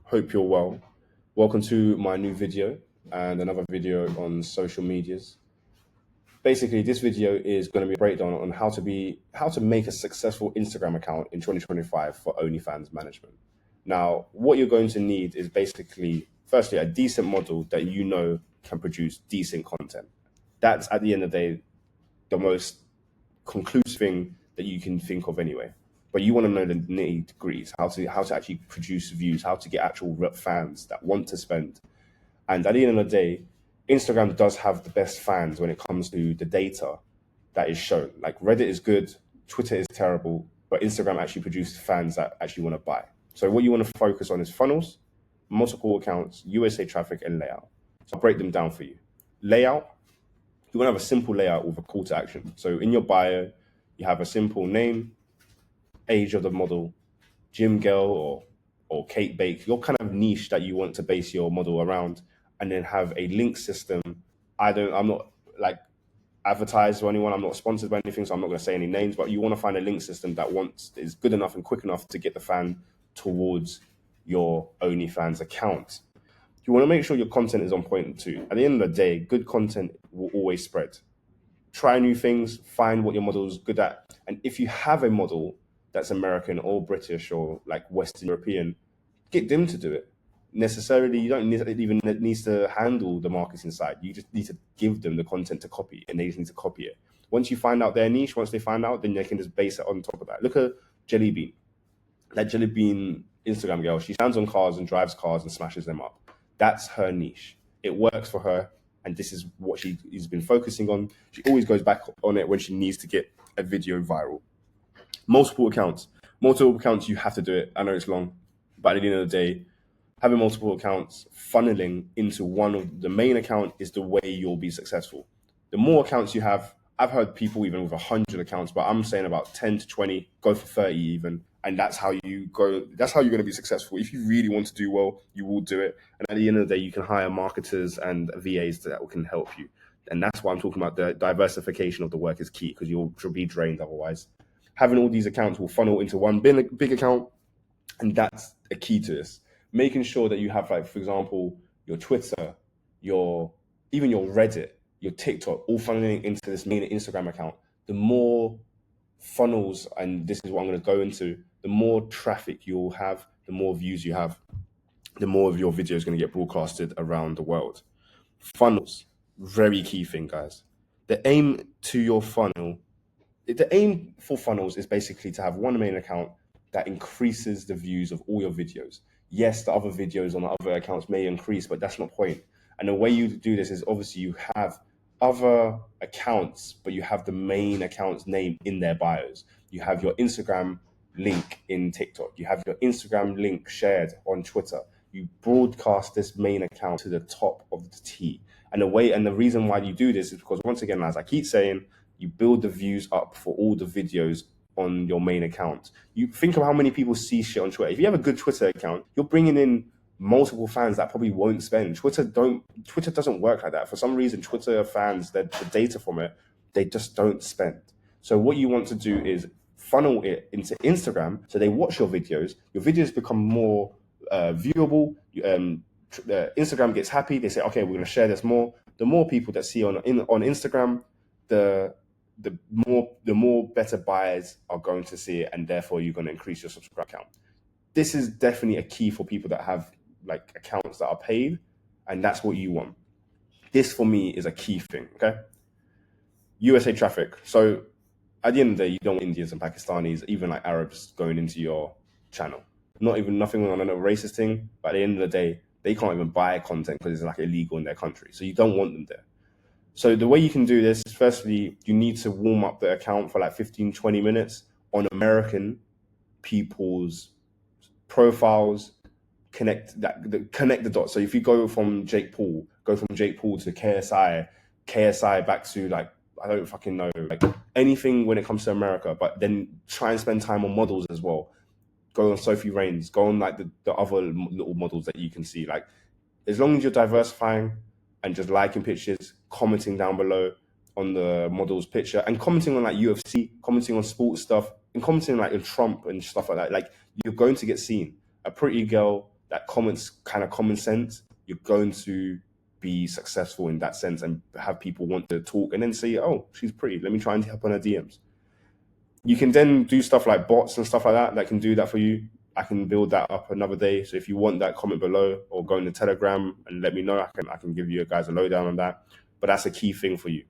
Hope you're well. Welcome to my new video and another video on social medias. Basically, this video is going to be a breakdown on how to make a successful Instagram account in 2025 for ONLYFANS management. Now, what you're going to need is basically, firstly, a decent model that you know can produce decent content. That's at the end of the day the most conclusive thing that you can think of anyway. But you want to know the nitty-gritties, how to actually produce views, how to get actual fans that want to spend. And at the end of the day, Instagram does have the best fans when it comes to the data that is shown. Like Reddit is good, Twitter is terrible, but Instagram actually produces fans that actually want to buy. So what you want to focus on is funnels, multiple accounts, USA traffic, and layout. So I'll break them down for you. Layout, you want to have a simple layout with a call to action. So in your bio, you have a simple name, age of the model, gym girl or cake bake, your kind of niche that you want to base your model around, and then have a link system. I'm not like advertised or anyone, I'm not sponsored by anything, so I'm not going to say any names, but you want to find a link system that is good enough and quick enough to get the fan towards your OnlyFans account. You want to make sure your content is on point too. At the end of the day, good content will always spread. Try new things, find what your model is good at. And if you have a model that's American or British or like Western European, get them to do it. Necessarily, you don't even need to handle the marketing side. You just need to give them the content to copy, and they just need to copy it. Once you find out their niche, once they find out, then they can just base it on top of that. Look at Jelly Bean. That Jelly Bean Instagram girl, she stands on cars and drives cars and smashes them up. That's her niche. It works for her, and this is what she's been focusing on. She always goes back on it when she needs to get a video viral. Multiple accounts, you have to do it. I know it's long, but at the end of the day, having multiple accounts, funneling into one of the main account is the way you'll be successful. The more accounts you have, I've heard people even with 100 accounts, but I'm saying about 10 to 20, go for 30 even. And that's how you go. That's how you're going to be successful. If you really want to do well, you will do it. And at the end of the day, you can hire marketers and VAs that can help you. And that's why I'm talking about the diversification of the work is key, because you'll be drained otherwise. Having all these accounts will funnel into one big account. And that's a key to this. Making sure that you have, like, for example, your Twitter, even your Reddit, your TikTok, all funneling into this main Instagram account. The more funnels, and this is what I'm going to go into, the more traffic you'll have, the more views you have, the more of your video is going to get broadcasted around the world. Funnels, very key thing, guys. The aim for funnels is basically to have one main account that increases the views of all your videos. Yes, the other videos on the other accounts may increase, but that's not the point. And the way you do this is obviously you have other accounts, but you have the main account's name in their bios. You have your Instagram link in TikTok. You have your Instagram link shared on Twitter. You broadcast this main account to the top of the T. And the reason why you do this is because, once again, as I keep saying, you build the views up for all the videos on your main account. You think of how many people see shit on Twitter. If you have a good Twitter account, you're bringing in multiple fans that probably won't spend. Twitter doesn't work like that. For some reason, Twitter fans, the data from it, they just don't spend. So what you want to do is funnel it into Instagram, so they watch your videos. Your videos become more viewable. Instagram gets happy. They say, okay, we're going to share this more. The more people that see on Instagram, the more better buyers are going to see it, and therefore you're going to increase your subscribe count. This is definitely a key for people that have like accounts that are paid, and that's what you want. This for me is a key thing. Okay, USA traffic. So at the end of the day, you don't want Indians and Pakistanis, even like Arabs, going into your channel. Nothing on a racist thing, but at the end of the day, they can't even buy content because it's like illegal in their country. So you don't want them there. So the way you can do this is, firstly, you need to warm up the account for like 15, 20 minutes on American people's profiles, connect the dots. So if you go from Jake Paul to KSI back to, like, I don't fucking know, like anything when it comes to America, but then try and spend time on models as well. Go on Sophie Rains, go on like the other little models that you can see. Like, as long as you're diversifying and just liking pictures, commenting down below on the model's picture, and commenting on like UFC, commenting on sports stuff, and commenting like on Trump and stuff like that, like, you're going to get seen. A pretty girl that kind of common sense, you're going to be successful in that sense and have people want to talk and then say, oh, she's pretty, let me try and hop on her DMs. You can then do stuff like bots and stuff like that can do that for you. I can build that up another day. So if you want that, comment below or go into Telegram and let me know. I can give you guys a lowdown on that. But that's a key thing for you.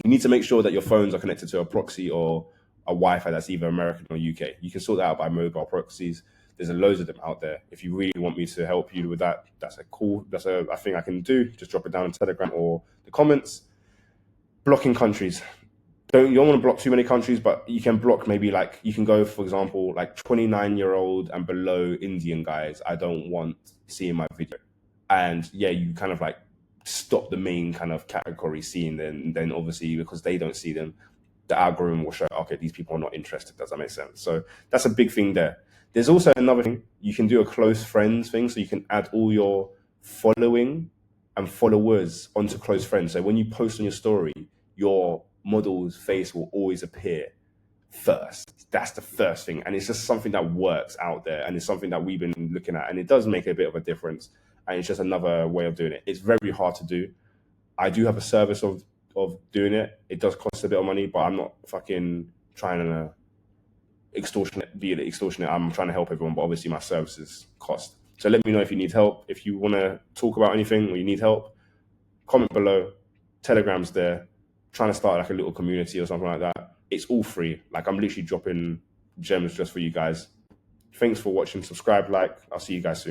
You need to make sure that your phones are connected to a proxy or a Wi-Fi that's either American or UK. You can sort that out by mobile proxies. There's loads of them out there. If you really want me to help you with that, that's a thing I can do. Just drop it down in Telegram or the comments. Blocking countries. You don't want to block too many countries, but you can block maybe like, you can go, for example, like 29-year-old and below Indian guys, I don't want seeing my video. And yeah, you kind of like stop the main kind of category seeing them. And then obviously, because they don't see them, the algorithm will show, okay, these people are not interested. Does that make sense? So that's a big thing there. There's also another thing. You can do a close friends thing. So you can add all your following and followers onto close friends. So when you post on your story, your model's face will always appear first. That's the first thing. And it's just something that works out there. And it's something that we've been looking at. And it does make a bit of a difference. And it's just another way of doing it. It's very hard to do. I do have a service of doing it. It does cost a bit of money, but I'm not fucking trying to be extortionate. I'm trying to help everyone, but obviously my services cost. So let me know if you need help. If you want to talk about anything or you need help, comment below. Telegram's there. Trying to start like a little community or something like that. It's all free. Like, I'm literally dropping gems just for you guys. Thanks for watching. Subscribe, like. I'll see you guys soon.